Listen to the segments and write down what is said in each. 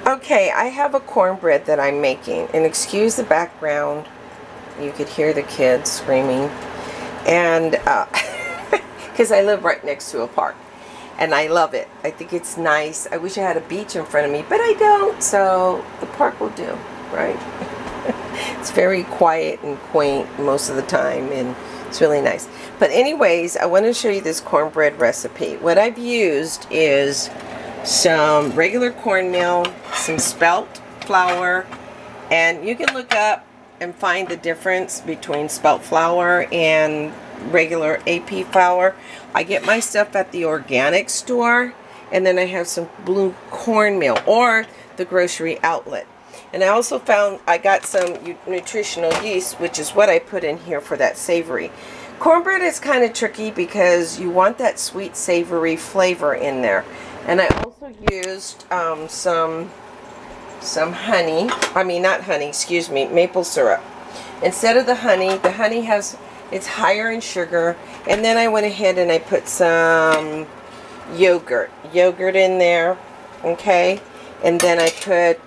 Okay, I have a cornbread that I'm making, and excuse the background. You could hear the kids screaming, and because I live right next to a park, and I love it. I think it's nice. I wish I had a beach in front of me, but I don't, so the park will do, right? It's very quiet and quaint most of the time, and it's really nice. But anyways, I want to show you this cornbread recipe. What I've used is some regular cornmeal, some spelt flour, and you can look up and find the difference between spelt flour and regular AP flour. I get my stuff at the organic store, and then I have some blue cornmeal or the grocery outlet. And I also found I got some nutritional yeast, which is what I put in here for that savory. Cornbread is kind of tricky because you want that sweet savory flavor in there. And I also used some honey. I mean, not honey, excuse me, maple syrup. Instead of the honey has, it's higher in sugar. And then I went ahead and I put some yogurt in there, okay? And then I put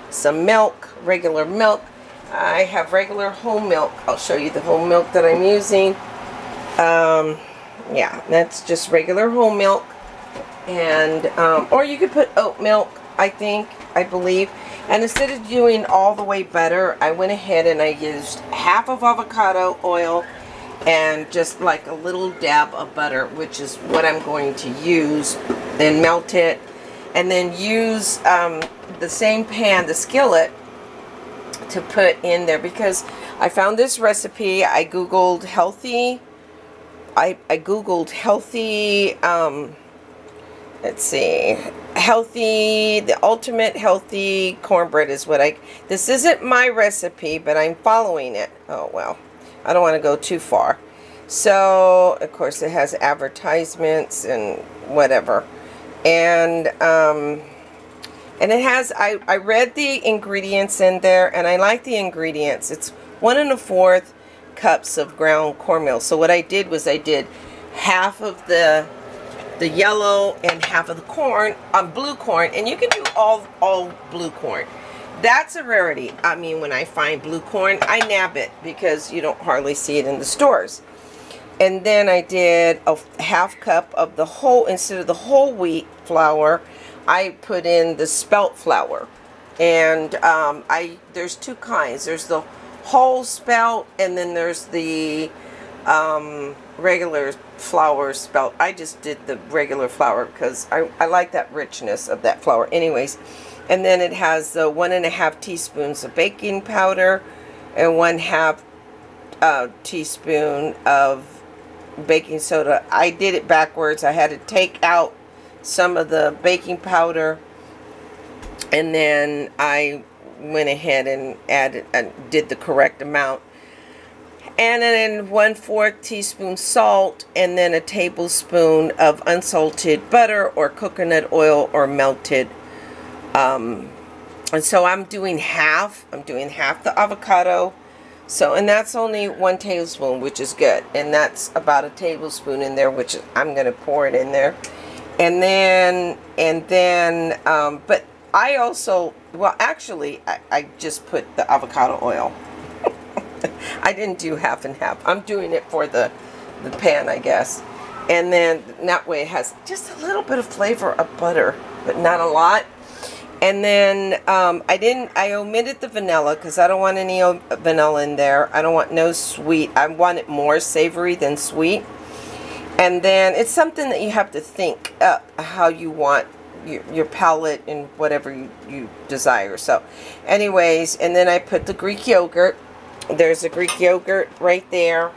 some milk, regular milk. I have regular whole milk. I'll show you the whole milk that I'm using. Yeah, that's just regular whole milk. And or you could put oat milk, I believe. And instead of doing all the way butter, I went ahead and I used half of avocado oil and just like a little dab of butter, which is what I'm going to use, and melt it. And then use the same pan, the skillet, to put in there, because I found this recipe. I googled healthy. I googled healthy. Let's see, healthy. The ultimate healthy cornbread is what I. This isn't my recipe, but I'm following it. Oh well, I don't want to go too far. So of course it has advertisements and whatever. And it has, I read the ingredients in there, and I like the ingredients. It's 1 1/4 cups of ground cornmeal. So what I did was I did half of the yellow and half of the corn, blue corn, and you can do all blue corn. That's a rarity. I mean, when I find blue corn, I nab it because you don't hardly see it in the stores. And then I did a half cup of the whole, instead of the whole wheat flour, I put in the spelt flour. And there's two kinds. There's the whole spelt, and then there's the regular flour spelt. I just did the regular flour because I like that richness of that flour anyways. And then it has the 1 1/2 teaspoons of baking powder and 1/2 teaspoon of baking soda. I did it backwards. I had to take out some of the baking powder, and then I went ahead and added and did the correct amount. And then 1/4 teaspoon salt, and then a tablespoon of unsalted butter or coconut oil or melted. And so I'm doing half. I'm doing half the avocado. So, and that's only 1 tablespoon, which is good. And that's about a tablespoon in there, which I'm going to pour it in there. And then, but I also, well, actually, I just put the avocado oil. I didn't do half and half. I'm doing it for the pan, I guess. And then that way it has just a little bit of flavor of butter, but not a lot. And then I omitted the vanilla because I don't want any vanilla in there. I don't want no sweet. I want it more savory than sweet. And then it's something that you have to think up how you want your palate and whatever you desire. So anyways, and then I put the Greek yogurt. There's a Greek yogurt right there.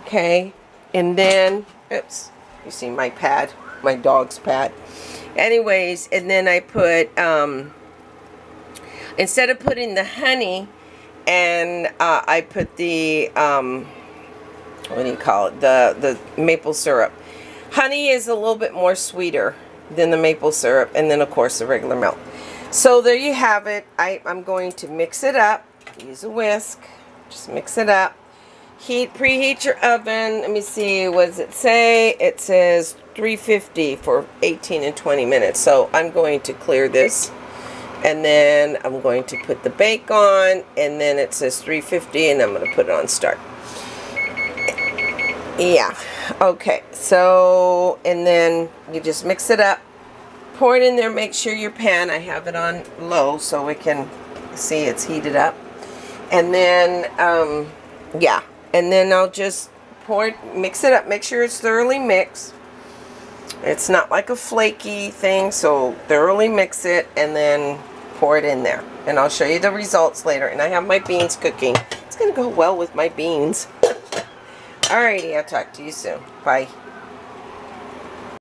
Okay. And then, oops, you see my pad, my dog's pad. Anyways, and then I put, instead of putting the honey, and I put the, what do you call it, the maple syrup. Honey is a little bit more sweeter than the maple syrup, and then of course the regular milk. So there you have it. I'm going to mix it up, use a whisk, just mix it up. preheat your oven. Let me see, what does it say? It says 350 for 18 and 20 minutes. So I'm going to clear this, and then I'm going to put the bake on, and then it says 350, and I'm going to put it on start. Yeah, okay, so, and then you just mix it up, pour it in there, make sure your pan, I have it on low so we can see it's heated up, and then, yeah, and then I'll just pour it, mix it up, make sure it's thoroughly mixed. It's not like a flaky thing, so thoroughly mix it, and then pour it in there, and I'll show you the results later. And I have my beans cooking. It's gonna go well with my beans. Alrighty, I'll talk to you soon. Bye.